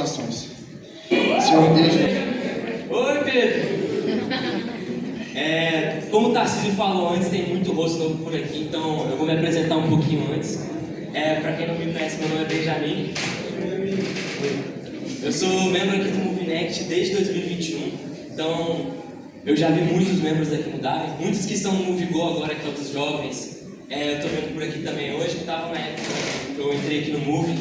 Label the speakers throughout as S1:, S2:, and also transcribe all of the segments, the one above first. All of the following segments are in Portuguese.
S1: corações. Senhor Deus.
S2: Oi, Pedro. Como o Tarcísio falou antes, tem muito rosto novo por aqui, então eu vou me apresentar um pouquinho antes. Para quem não me conhece, meu nome é Benjamin. Eu sou membro aqui do Movinext desde 2021, então eu já vi muitos membros aqui mudarem, muitos que estão no Movigol agora, que é dos jovens. Eu estou vendo por aqui também hoje, que estavam na época que eu entrei aqui no Move.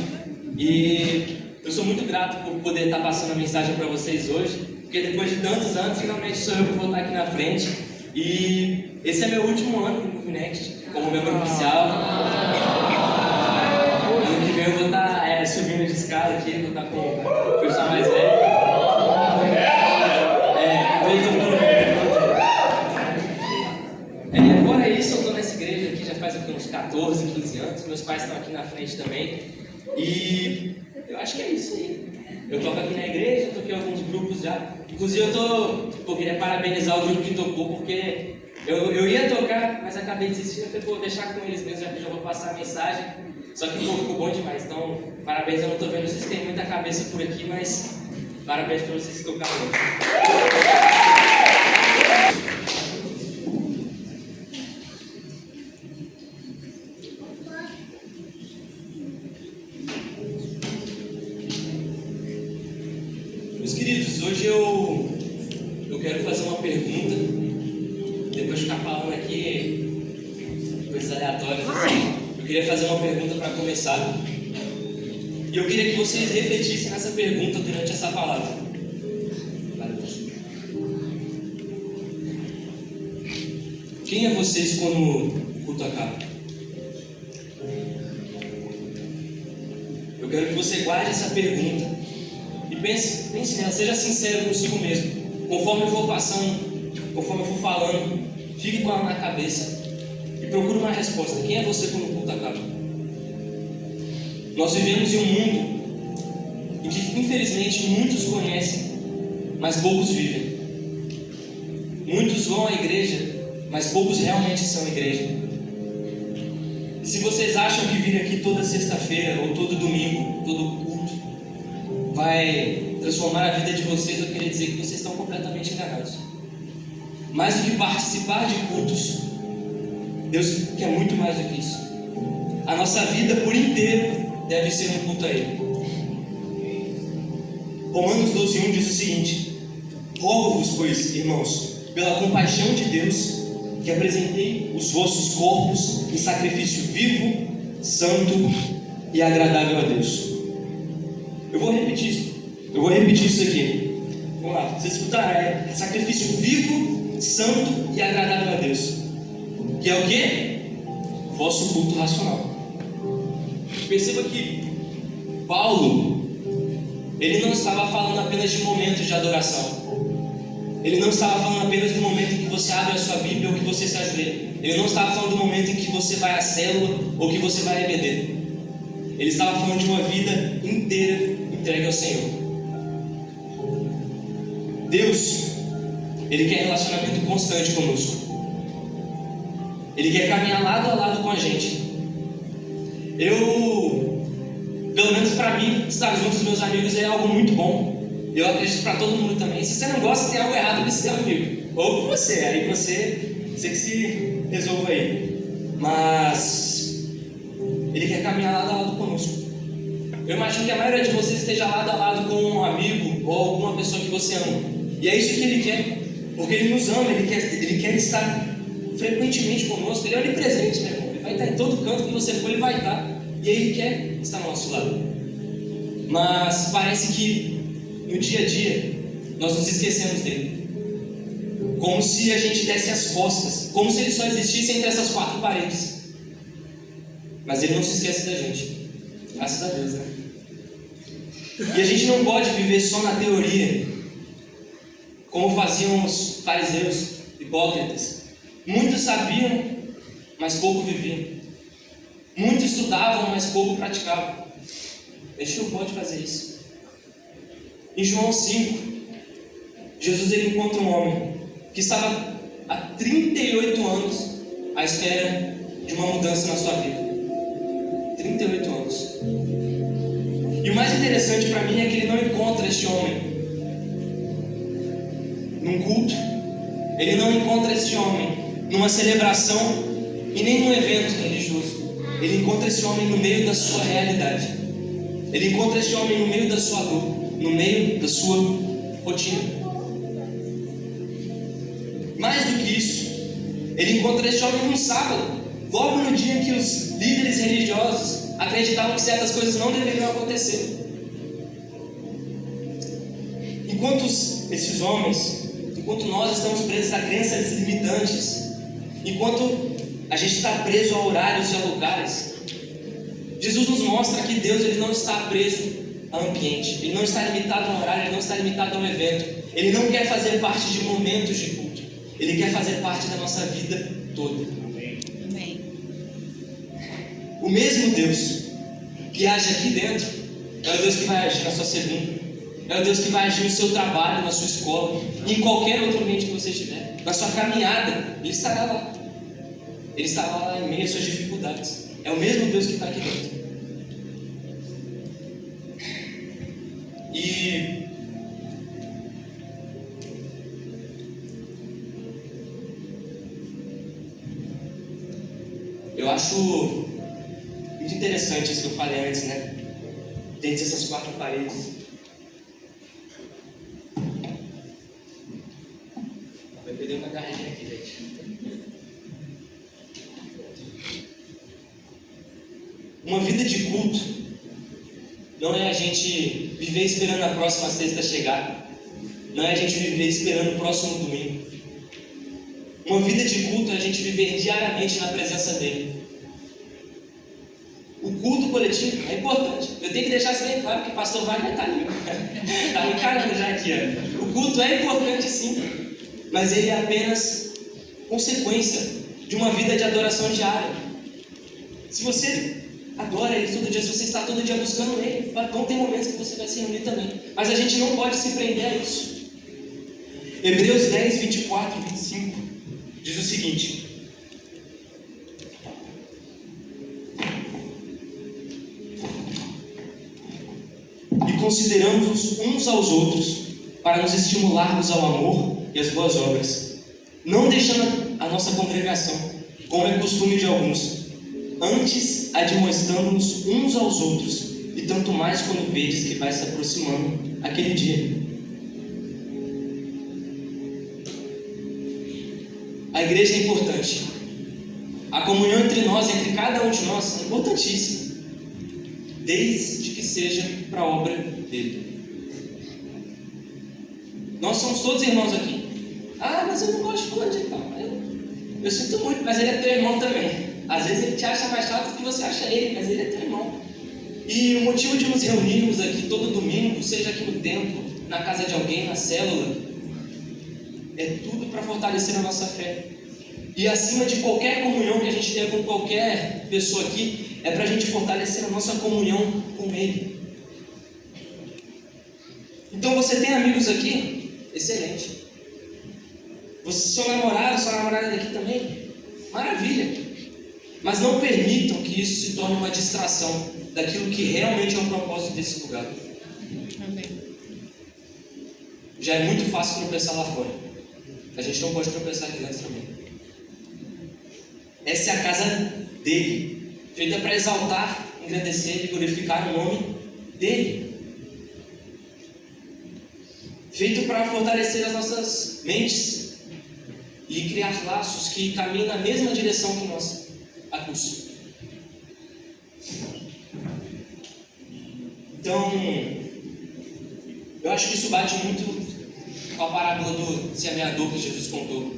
S2: E eu sou muito grato por poder estar passando a mensagem para vocês hoje, porque depois de tantos anos, finalmente sou eu que vou estar aqui na frente. E esse é meu último ano no Movinext, como membro oficial. Ano que vem eu vou estar subindo de escala aqui, vou estar com o pessoal mais velho. Fora isso, eu estou nessa igreja aqui já faz uns 14, 15 anos. Meus pais estão aqui na frente também. E eu acho que é isso aí. Eu toco aqui na igreja, toquei alguns grupos já. Inclusive eu queria parabenizar o grupo que tocou, porque eu ia tocar, mas acabei desistindo. Eu falei, vou deixar com eles mesmo, já que eu vou passar a mensagem. Só que ficou bom demais. Então, parabéns, eu não estou vendo vocês têm muita cabeça por aqui, mas parabéns para vocês que tocaram hoje. Meus queridos, hoje eu quero fazer uma pergunta, depois de ficar falando aqui coisas aleatórias assim. Eu queria fazer uma pergunta para começar, e eu queria que vocês refletissem nessa pergunta durante essa palavra. Quem é vocês quando o culto acaba? Eu quero que você guarde essa pergunta e pense nela, seja sincero consigo mesmo. Conforme eu for passando, conforme eu for falando, fique com ela na cabeça e procure uma resposta. Quem é você quando o culto acaba? Nós vivemos em um mundo em que, infelizmente, muitos conhecem, mas poucos vivem. Muitos vão à igreja, mas poucos realmente são igreja. E se vocês acham que vir aqui toda sexta-feira, ou todo domingo, todo culto, vai transformar a vida de vocês, eu queria dizer que vocês estão completamente enganados. Mais do que participar de cultos, Deus quer muito mais do que isso. A nossa vida por inteiro deve ser um culto a Ele. Romanos 12:1 diz o seguinte: rogo-vos, pois, irmãos, pela compaixão de Deus, que apresentei os vossos corpos em sacrifício vivo, santo e agradável a Deus. Eu vou repetir isso aqui. Vamos lá, vocês escutaram? É sacrifício vivo, santo e agradável a Deus. Que é o quê? Vosso culto racional. Perceba que Paulo, ele não estava falando apenas de momentos de adoração. Ele não estava falando apenas do momento em que você abre a sua Bíblia ou que você se ajoelha. Ele não estava falando do momento em que você vai à célula ou que você vai à EBD. Ele estava falando de uma vida inteira entregue ao Senhor. Deus, Ele quer relacionamento constante conosco. Ele quer caminhar lado a lado com a gente. Pelo menos para mim, estar junto dos meus amigos é algo muito bom. Eu acredito para todo mundo também. Se você não gosta, tem algo errado com esse seu amigo. Ou com você, aí você que se resolva aí. Mas Ele quer caminhar lado a lado conosco. Eu imagino que a maioria de vocês esteja lado a lado com um amigo ou alguma pessoa que você ama. E é isso que Ele quer. Porque Ele nos ama, Ele quer estar frequentemente conosco. Ele é onipresente, meu irmão. Ele vai estar em todo canto que você for, Ele vai estar. E Ele quer estar ao nosso lado. Mas parece que no dia a dia nós nos esquecemos dele. Como se a gente desse as costas. Como se Ele só existisse entre essas quatro paredes. Mas Ele não se esquece da gente. Graças a Deus, né? E a gente não pode viver só na teoria, como faziam os fariseus hipócritas. Muitos sabiam, mas pouco viviam. Muitos estudavam, mas pouco praticavam. A gente não pode fazer isso. Em João 5, Jesus ele encontra um homem que estava há 38 anos à espera de uma mudança na sua vida. 38 anos. E o mais interessante para mim é que ele não encontra este homem num culto, ele não encontra este homem numa celebração e nem num evento religioso. Ele encontra esse homem no meio da sua realidade. Ele encontra esse homem no meio da sua dor, no meio da sua rotina. Mais do que isso, ele encontra esse homem num sábado, logo no dia que os líderes religiosos acreditavam que certas coisas não deveriam acontecer. Enquanto esses homens, enquanto nós estamos presos a crenças limitantes, enquanto a gente está preso a horários e a lugares, Jesus nos mostra que Deus ele não está preso a ambiente, ele não está limitado a um horário, ele não está limitado a um evento, ele não quer fazer parte de momentos de culto, ele quer fazer parte da nossa vida toda.
S3: Amém.
S2: O mesmo Deus que age aqui dentro é o Deus que vai agir na sua segunda, é o Deus que vai agir no seu trabalho, na sua escola, em qualquer outro ambiente que você estiver, na sua caminhada, ele estará lá. Ele estará lá em meio às suas dificuldades. É o mesmo Deus que está aqui dentro. E eu acho muito interessante isso que eu falei antes, né? Dentro dessas quatro paredes. Vai perder uma garrafinha aqui, gente. Uma vida de culto não é a gente viver esperando a próxima sexta chegar, não é a gente viver esperando o próximo domingo. Uma vida de culto é a gente viver diariamente na presença dele. O culto coletivo é importante. Eu tenho que deixar isso bem claro que o pastor Wagner está ali. Está me encarando já aqui. Ó. O culto é importante sim, mas ele é apenas consequência de uma vida de adoração diária. Se você adora ele todo dia, se você está todo dia buscando ele, vão ter momentos que você vai se reunir também. Mas a gente não pode se prender a isso. Hebreus 10, 24 e 25 diz o seguinte: e consideramos uns aos outros para nos estimularmos ao amor e às boas obras, não deixando a nossa congregação, como é costume de alguns, antes admoestando-nos uns aos outros, e tanto mais quando vedes que vai se aproximando aquele dia. A igreja é importante. A comunhão entre nós, entre cada um de nós, é importantíssima, desde que seja para a obra dele. Nós somos todos irmãos aqui. Ah, mas eu não gosto de fulano de tal. Eu sinto muito, mas ele é teu irmão também. Às vezes ele te acha mais chato do que você acha ele, mas ele é teu irmão. E o motivo de nos reunirmos aqui todo domingo, seja aqui no templo, na casa de alguém, na célula, é tudo para fortalecer a nossa fé. E acima de qualquer comunhão que a gente tenha com qualquer pessoa aqui, é para a gente fortalecer a nossa comunhão com Ele. Então você tem amigos aqui? Excelente. Seu namorado, sua namorada daqui também? Maravilha. Mas não permitam que isso se torne uma distração daquilo que realmente é o propósito desse lugar.
S3: Amém.
S2: Já é muito fácil tropeçar lá fora. A gente não pode tropeçar aqui dentro também. Essa é a casa dele, feita para exaltar, engrandecer e glorificar o nome dele. Feito para fortalecer as nossas mentes e criar laços que caminhem na mesma direção que nós, a curso. Então, eu acho que isso bate muito com a parábola do semeador que Jesus contou.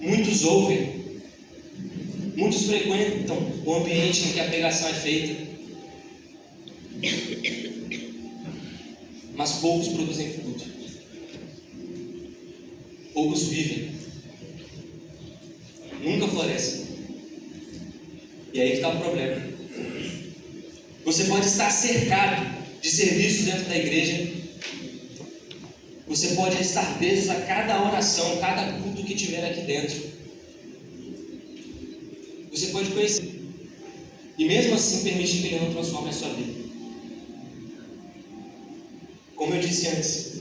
S2: Muitos ouvem, muitos frequentam o ambiente em que a pregação é feita, mas poucos produzem fruto. Poucos vivem. Nunca florescem. E aí que está o problema. Você pode estar cercado de serviços dentro da igreja. Você pode estar preso a cada oração, cada culto que tiver aqui dentro. Você pode conhecer. E mesmo assim permitir que Ele não transforme a sua vida. Como eu disse antes,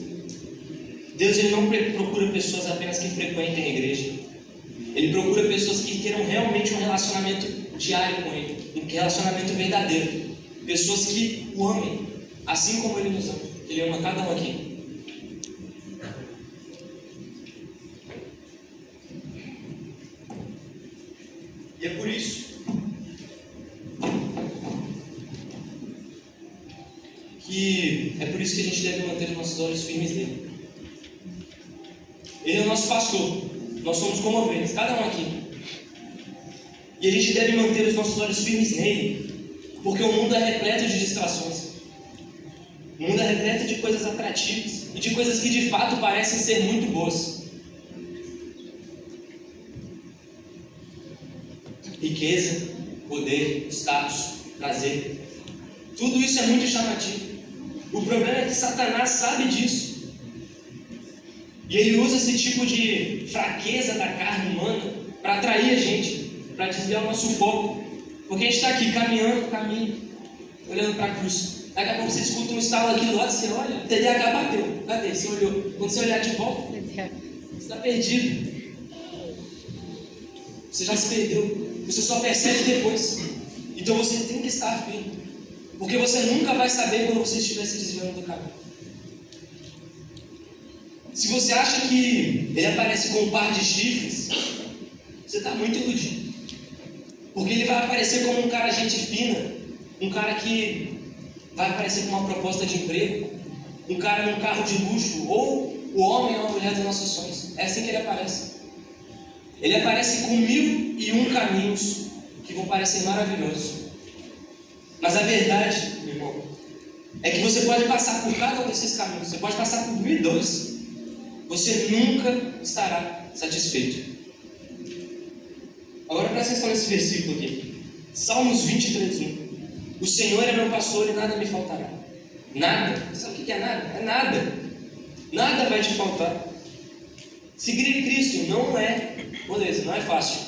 S2: Deus ele não procura pessoas apenas que frequentem a igreja. Ele procura pessoas que queiram realmente um relacionamento diário com Ele, um relacionamento verdadeiro. Pessoas que o amem, assim como Ele nos ama. Ele ama cada um aqui. E é por isso que a gente deve manter os nossos olhos firmes nele. Ele é o nosso pastor. Nós somos como ovelhas, cada um aqui. E a gente deve manter os nossos olhos firmes nele, porque o mundo é repleto de distrações. O mundo é repleto de coisas atrativas e de coisas que de fato parecem ser muito boas. Riqueza, poder, status, prazer. Tudo isso é muito chamativo. O problema é que Satanás sabe disso. E ele usa esse tipo de fraqueza da carne humana para atrair a gente, para desviar o nosso foco. Porque a gente está aqui caminhando, olhando para a cruz. Daqui a pouco você escuta um estalo aqui do lado, você olha, o TDAH bateu. Cadê? Você olhou. Quando você olhar de volta, você está perdido. Você já se perdeu. Você só percebe depois. Então você tem que estar firme. Porque você nunca vai saber quando você estiver se desviando do caminho. Se você acha que ele aparece com um par de chifres, você está muito iludido. Porque ele vai aparecer como um cara gente fina, um cara que vai aparecer com uma proposta de emprego, um cara num carro de luxo, ou o homem ou a mulher dos nossos sonhos. É assim que ele aparece. Ele aparece com 1001 caminhos que vão parecer maravilhosos. Mas a verdade, meu irmão, é que você pode passar por cada um desses caminhos. Você pode passar por 1002. Você nunca estará satisfeito. Agora presta atenção nesse versículo aqui. Salmos 23:1. O Senhor é meu pastor e nada me faltará. Nada. Você sabe o que é nada? É nada. Nada vai te faltar. Seguir em Cristo não é, beleza, não é fácil.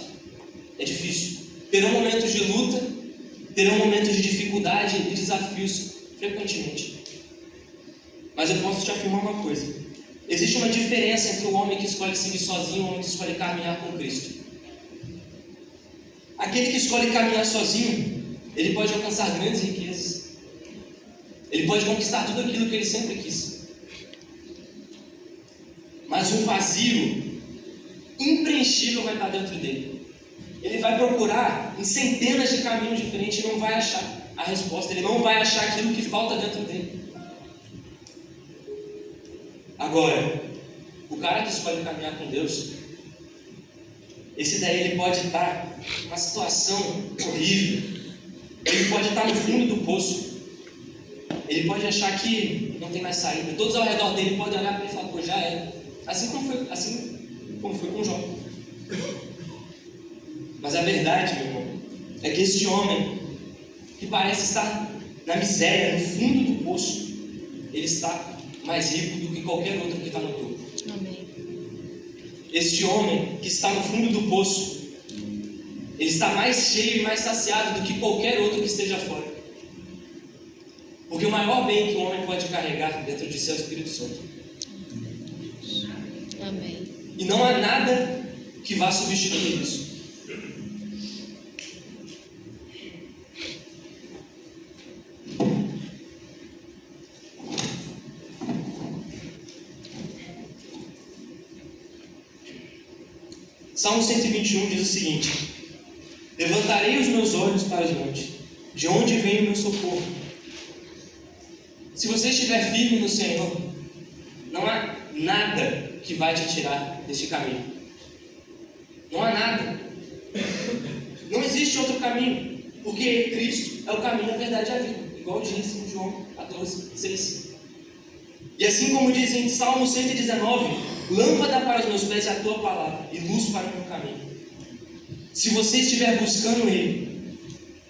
S2: É difícil. Terão momentos de luta, terão momentos de dificuldade e desafios frequentemente. Mas eu posso te afirmar uma coisa. Existe uma diferença entre o homem que escolhe seguir sozinho e o homem que escolhe caminhar com Cristo. Aquele que escolhe caminhar sozinho, ele pode alcançar grandes riquezas. Ele pode conquistar tudo aquilo que ele sempre quis. Mas um vazio impreenchível vai estar dentro dele. Ele vai procurar em centenas de caminhos diferentes e não vai achar a resposta. Ele não vai achar aquilo que falta dentro dele. Agora, o cara que escolhe caminhar com Deus, esse daí ele pode estar numa situação horrível. Ele pode estar no fundo do poço. Ele pode achar que não tem mais saída. Todos ao redor dele podem olhar para ele e falar, pô, já era. Assim como foi com Jó. Mas a verdade, meu irmão, é que este homem, que parece estar na miséria, no fundo do poço, ele está mais rico do que qualquer outro que está no topo.
S3: Amém.
S2: Este homem que está no fundo do poço, ele está mais cheio e mais saciado do que qualquer outro que esteja fora. Porque o maior bem que o homem pode carregar dentro de si é o Espírito Santo.
S3: Amém.
S2: E não há nada que vá substituir isso. Salmo 121 diz o seguinte: levantarei os meus olhos para os montes, de onde vem o meu socorro? Se você estiver firme no Senhor, não há nada que vai te tirar deste caminho. Não há nada. Não existe outro caminho, porque Cristo é o caminho, a verdade e a vida, igual diz em João 14:6. E assim como diz em Salmo 119, lâmpada para os meus pés é a tua palavra e luz para o meu caminho. Se você estiver buscando Ele,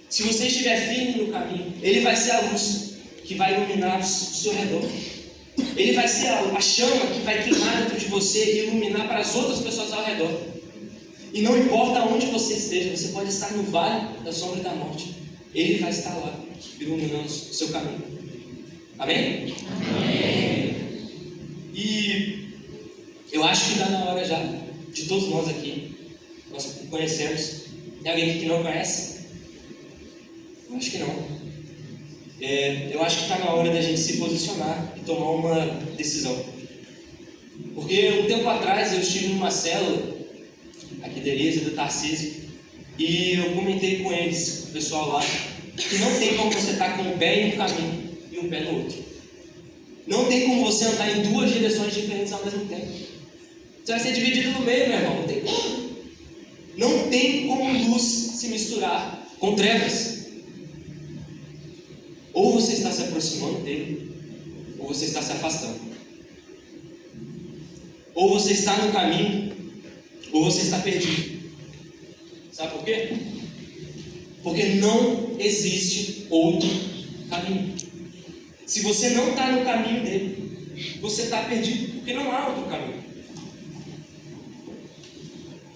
S2: se você estiver firme no caminho, Ele vai ser a luz que vai iluminar o seu redor. Ele vai ser a chama que vai queimar dentro de você e iluminar para as outras pessoas ao redor. E não importa onde você esteja, você pode estar no vale da sombra da morte. Ele vai estar lá, iluminando o seu caminho. Amém?
S3: Amém.
S2: que está na hora já, de todos nós aqui, nós conhecemos. Tem alguém aqui que não conhece? Eu acho que não. Eu acho que está na hora da gente se posicionar e tomar uma decisão. Porque um tempo atrás eu estive numa célula, aqui da Elisa, do Tarcísio, e eu comentei com eles, o pessoal lá, que não tem como você estar com o pé em um caminho e um pé no outro. Não tem como você andar em duas direções diferentes ao mesmo tempo. Você vai ser dividido no meio, meu irmão. Não tem como. Não tem como luz se misturar com trevas. Ou você está se aproximando dele, ou você está se afastando. Ou você está no caminho, ou você está perdido. Sabe por quê? Porque não existe outro caminho. Se você não está no caminho dele, você está perdido, porque não há outro caminho.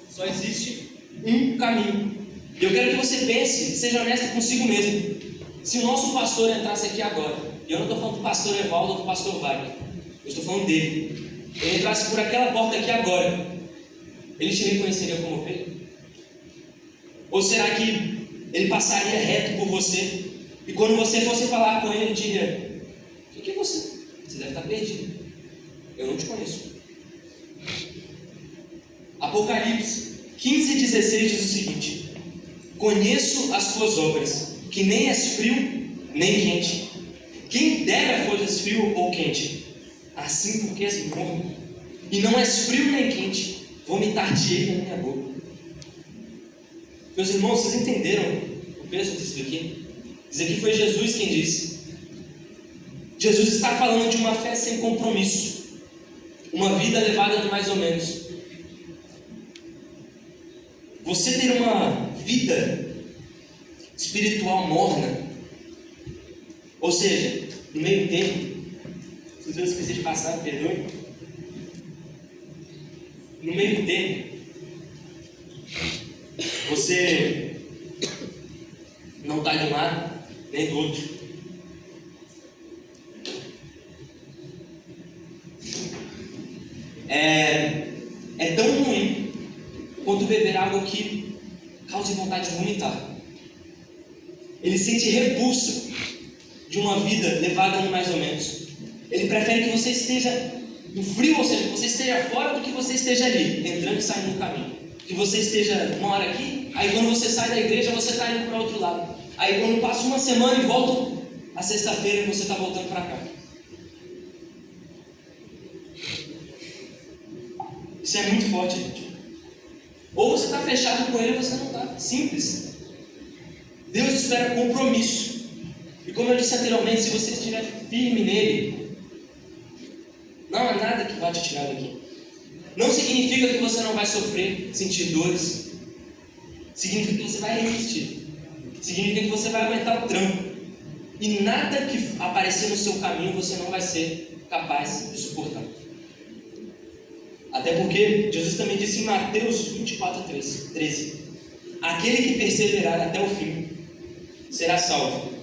S2: Só existe um caminho. E eu quero que você pense, seja honesto consigo mesmo. Se o nosso pastor entrasse aqui agora, e eu não estou falando do pastor Evaldo ou do pastor Wagner, eu estou falando dele. Ele entrasse por aquela porta aqui agora, ele te reconheceria como ovelha? Ou será que ele passaria reto por você, e quando você fosse falar com ele, ele diria: o que é você? Você deve estar perdido. Eu não te conheço. Apocalipse 15:16 diz o seguinte: conheço as tuas obras, que nem és frio, nem quente. Quem dera fosses frio ou quente. Assim porque és morno, e não és frio nem quente, vomitar-te-ei na minha boca. Meus irmãos, vocês entenderam o peso disso aqui? Isso aqui foi Jesus quem disse. Jesus está falando de uma fé sem compromisso, uma vida levada de mais ou menos. Você ter uma vida espiritual morna, ou seja, no meio termo, se eu esqueci de passar, perdoe. No meio termo, você não está de um lado nem do outro. É tão ruim quanto beber algo que cause vontade de vomitar. Ele sente repulsa de uma vida levada no mais ou menos. Ele prefere que você esteja no frio, ou seja, que você esteja fora do que você esteja ali, entrando e saindo do caminho. Que você esteja uma hora aqui, aí quando você sai da igreja, você está indo para outro lado. Aí quando passa uma semana e volta a sexta-feira, você está voltando para cá. Isso é muito forte, gente. Ou você está fechado com ele ou você não está. Simples. Deus espera compromisso. E como eu disse anteriormente, se você estiver firme nele, não há nada que vá te tirar daqui. Não significa que você não vai sofrer, sentir dores. Significa que você vai resistir. Significa que você vai aguentar o tranco. E nada que aparecer no seu caminho você não vai ser capaz de suportar. Até porque Jesus também disse em Mateus 24:13: aquele que perseverar até o fim será salvo.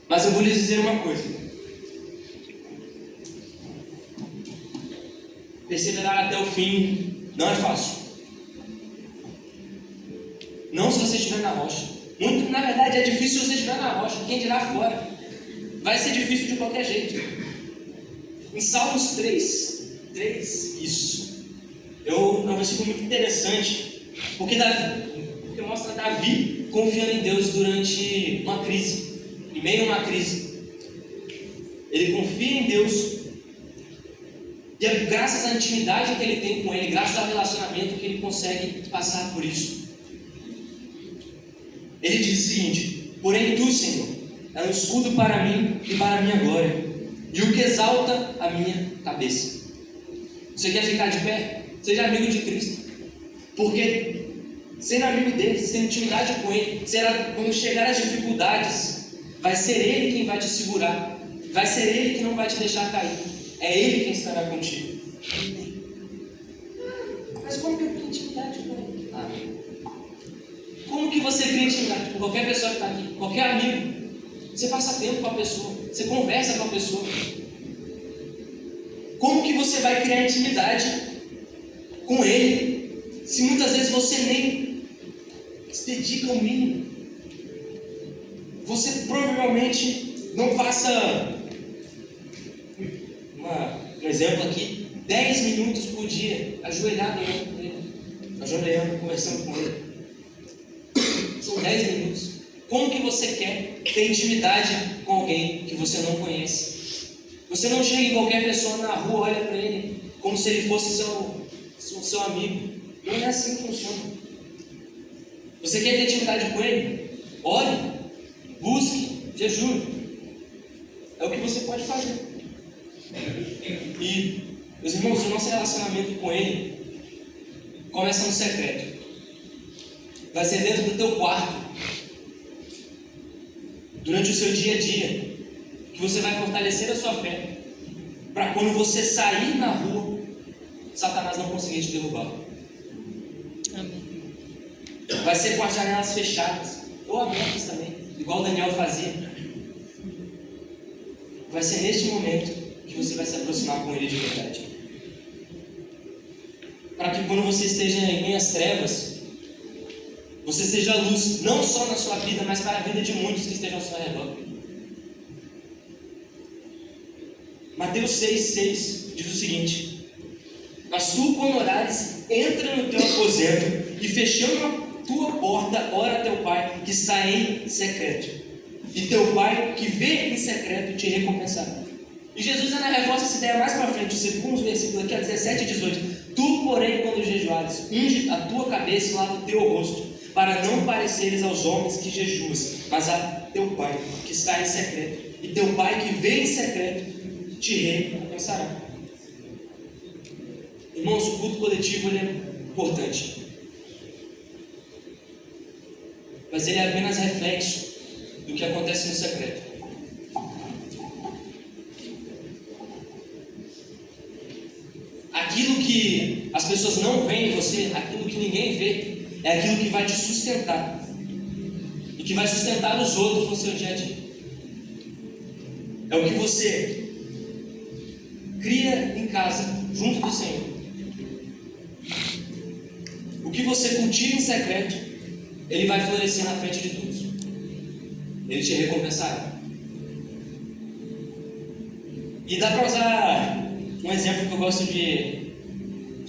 S2: Mas eu vou lhes dizer uma coisa: perseverar até o fim não é fácil. Não se você estiver na rocha. Muito, na verdade, é difícil se você estiver na rocha. Quem dirá fora? Vai ser difícil de qualquer jeito. Em Salmos 3, isso. É um versículo muito interessante, porque mostra Davi confiando em Deus durante uma crise. Em meio a uma crise, ele confia em Deus, e é graças à intimidade que ele tem com ele, graças ao relacionamento, que ele consegue passar por isso. Ele diz o seguinte: porém tu, Senhor, é um escudo para mim e para a minha glória, e o que exalta a minha cabeça. Você quer ficar de pé? Seja amigo de Cristo, porque sendo amigo dele, sendo intimidade com ele, quando chegar as dificuldades, vai ser ele quem vai te segurar, vai ser ele que não vai te deixar cair, é ele quem estará contigo. Mas como que eu tenho intimidade com ele? Como que você cria intimidade com qualquer pessoa que está aqui, qualquer amigo? Você passa tempo com a pessoa. Você conversa com a pessoa. Como que você vai criar intimidade com Ele se muitas vezes você nem se dedica ao mínimo? Você provavelmente não passa, um exemplo aqui, 10 minutos por dia ajoelhado olhando com Ele, ajoelhando, conversando com Ele. São 10 minutos. Como que você quer ter intimidade com alguém que você não conhece? Você não chega em qualquer pessoa na rua, olha para ele como se ele fosse seu amigo. Não é assim que funciona. Você quer ter intimidade com ele? Ore, busque, jejue. É o que você pode fazer. E, meus irmãos, o nosso relacionamento com ele começa no secreto. Vai ser dentro do teu quarto. Durante o seu dia a dia, que você vai fortalecer a sua fé, para quando você sair na rua, Satanás não conseguir te derrubar.
S3: Amém.
S2: Vai ser com as janelas fechadas, ou abertas também, igual Daniel fazia. Vai ser neste momento que você vai se aproximar com ele de verdade. Para que quando você esteja em meias trevas, você seja luz, não só na sua vida, mas para a vida de muitos que estejam ao seu redor. Mateus 6,6 diz o seguinte: mas tu, quando orares, entra no teu aposento e fechando a tua porta, ora a teu Pai que está em secreto. E teu Pai que vê em secreto te recompensará. E Jesus ainda reforça essa ideia mais para frente, alguns versículos aqui, a 17 e 18. Tu, porém, quando jejuares, unge a tua cabeça e lava o teu rosto, para não pareceres aos homens que jejuas, mas a teu Pai que está em secreto. E teu Pai que vê em secreto te recompensará. Irmãos, o culto coletivo ele é importante, mas ele é apenas reflexo do que acontece no secreto. Aquilo que as pessoas não veem em você, aquilo que ninguém vê, é aquilo que vai te sustentar e que vai sustentar os outros no seu dia a dia. É o que você cria em casa, junto do Senhor. O que você cultiva em secreto, ele vai florescer na frente de todos. Ele te recompensará. E dá para usar um exemplo que eu gosto de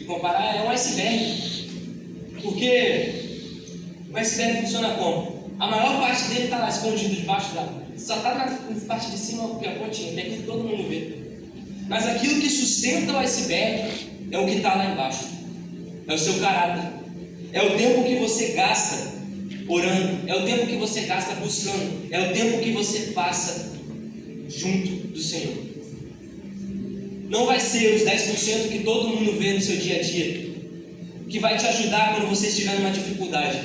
S2: comparar, é um iceberg. Porque o iceberg funciona como? A maior parte dele está lá escondido debaixo d'água. Só está na parte de cima, porque a pontinha, que é aquilo que todo mundo vê. Mas aquilo que sustenta o iceberg é o que está lá embaixo. É o seu caráter. É o tempo que você gasta orando. É o tempo que você gasta buscando. É o tempo que você passa junto do Senhor. Não vai ser os 10% que todo mundo vê no seu dia a dia que vai te ajudar quando você estiver numa dificuldade.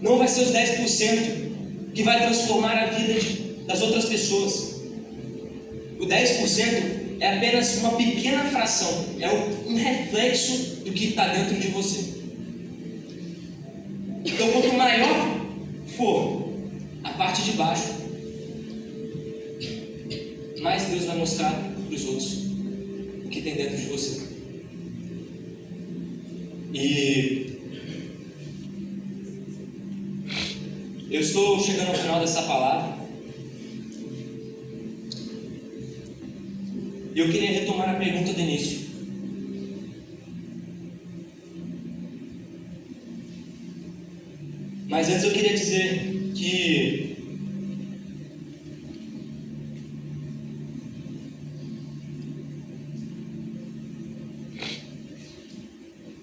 S2: Não vai ser os 10% que vai transformar a vida das outras pessoas. O 10% é apenas uma pequena fração, é um reflexo do que está dentro de você. Então, quanto maior for a parte de baixo, mais Deus vai mostrar para os outros o que tem dentro de você. E eu estou chegando ao final dessa palavra. E eu queria retomar a pergunta do início. Mas antes eu queria dizer que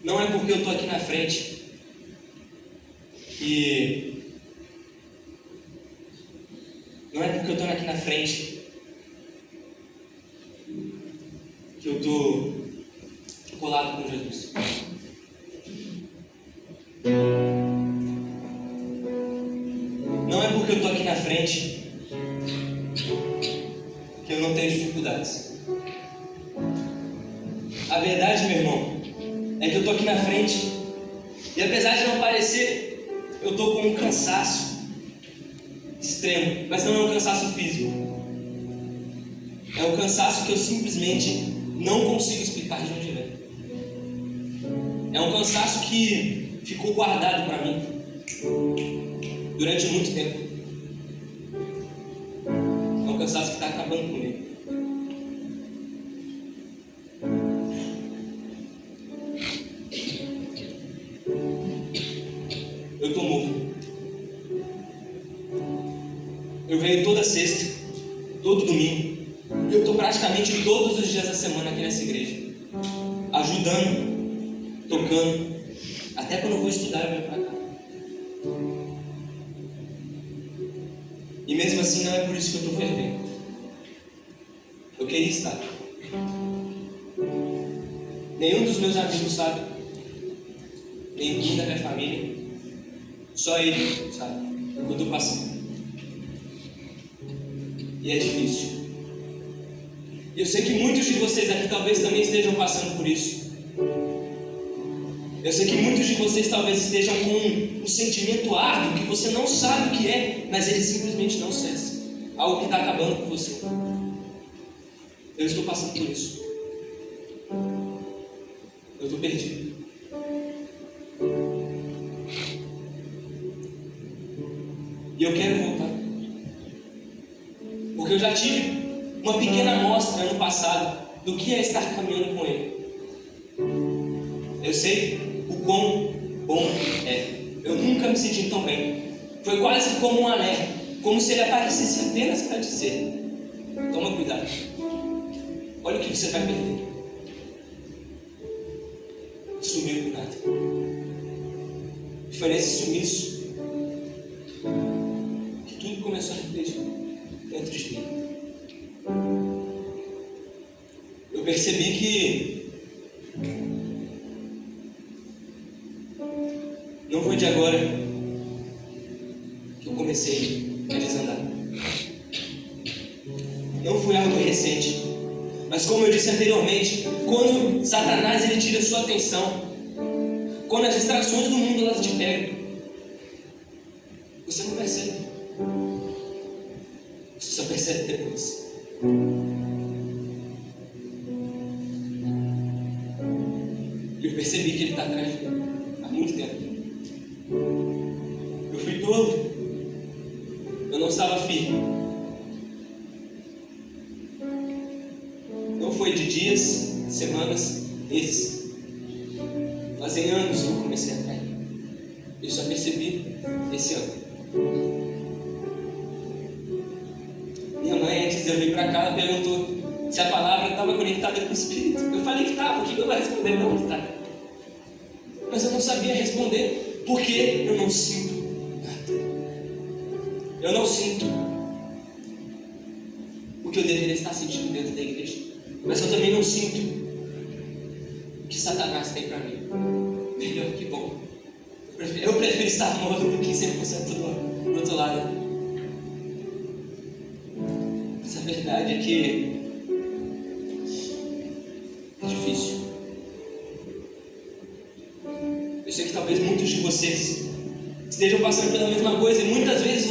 S2: não é porque eu estou aqui na frente que eu estou colado com Jesus. Não é porque eu estou aqui na frente que eu não tenho dificuldades. A verdade, meu irmão, é que eu estou aqui na frente e apesar de não parecer, eu estou com um cansaço extremo, mas não é um cansaço físico, É um cansaço que eu simplesmente não consigo explicar de onde vem. É um cansaço que ficou guardado para mim durante muito tempo. É um cansaço que está acabando comigo. Eu estou morto. Eu venho toda sexta, todo domingo. Eu estou praticamente todos os dias da semana aqui nessa igreja, ajudando, tocando. Até quando eu vou estudar, eu venho para cá. E mesmo assim, não é por isso que eu estou fervendo. Eu queria estar. Nenhum dos meus amigos sabe. Ninguém da minha família. Só ele sabe o que eu estou passando. E é difícil. E eu sei que muitos de vocês aqui talvez também estejam passando por isso. Eu sei que muitos de vocês talvez estejam com um sentimento árduo que você não sabe o que é, mas ele simplesmente não cessa. Algo que está acabando com você. Eu estou passando por isso. Eu estou perdido. E eu quero voltar. Porque eu já tive uma pequena amostra ano passado do que é estar caminhando com Ele. Eu sei o quão bom é. Eu nunca me senti tão bem. Foi quase como um alerta, como se ele aparecesse apenas para dizer: toma cuidado. Olha o que você vai perder. Sumiu do nada. E foi nesse sumiço que tudo começou a refletir dentro de mim. Eu percebi que não foi de agora que eu comecei a desandar. Não foi algo recente. Mas como eu disse anteriormente, quando Satanás ele tira sua atenção, quando as distrações do mundo elas te pegam, você não percebe. Você só percebe depois. E eu percebi que ele está atrás de mim há muito tempo. Eu fui tolo. Eu não estava firme. Não foi de dias, semanas, meses. Fazem anos que eu comecei a cair. Eu só percebi esse ano. Minha mãe, antes de eu vir para cá, ela perguntou se a palavra estava conectada com o Espírito. Eu falei que estava. O que eu vou responder? Não está. Mas eu não sabia responder, porque eu não sinto nada. Eu não sinto o que eu deveria estar sentindo dentro da igreja. Mas eu também não sinto o que Satanás tem para mim. Melhor, que bom. Eu prefiro estar morto do que 100% do outro lado. Mas a verdade é que é difícil. Eu sei que talvez muitos de vocês estejam passando pela mesma coisa e muitas vezes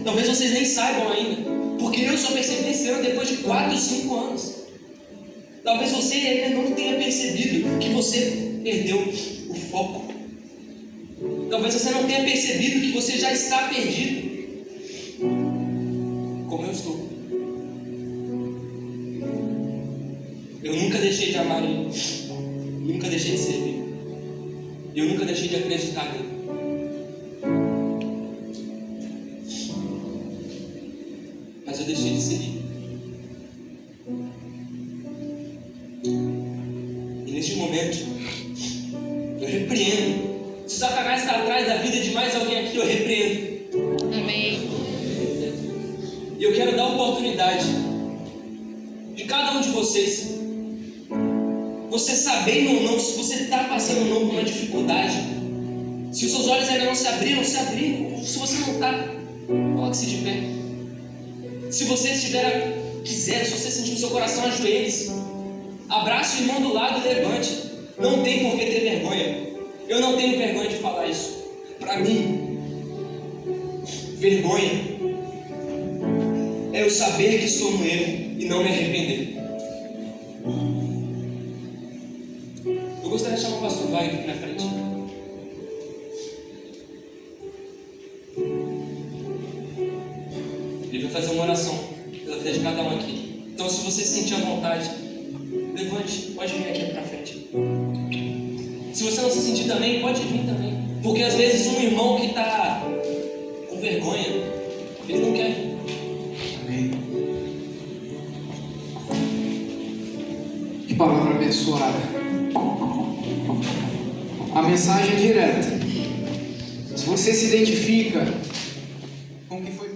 S2: talvez vocês nem saibam ainda. Porque eu só percebi esse ano depois de 4, 5 anos. Talvez você ainda não tenha percebido que você perdeu o foco. Talvez você não tenha percebido que você já está perdido. Como eu estou. Eu nunca deixei de amar Ele. Nunca deixei de servir. Eu nunca deixei de acreditar nele. Mas eu deixei de seguir. E neste momento, eu repreendo. Se Satanás está atrás da vida de mais alguém aqui, eu repreendo.
S3: Amém.
S2: E eu quero dar oportunidade de cada um de vocês. Você sabendo ou não, se você está passando ou não por uma dificuldade, se os seus olhos ainda não se abriram. Se você não está, coloque-se de pé. Se você quiser, se você sentir o seu coração, ajoelhe-se. Abrace o irmão do lado e levante. Não tem por que ter vergonha. Eu não tenho vergonha de falar isso. Para mim, vergonha é eu saber que estou no erro e e não me arrepender. Eu gostaria de chamar o pastor Wagner aqui na frente. Ele vai fazer uma oração pela vida de cada um aqui. Então, se você se sentir à vontade, levante, pode vir aqui pra frente. Se você não se sentir também, pode vir também. Porque às vezes um irmão que está com vergonha, ele não quer vir.
S4: Amém. Que palavra abençoada. A mensagem é direta. Se você se identifica com o que foi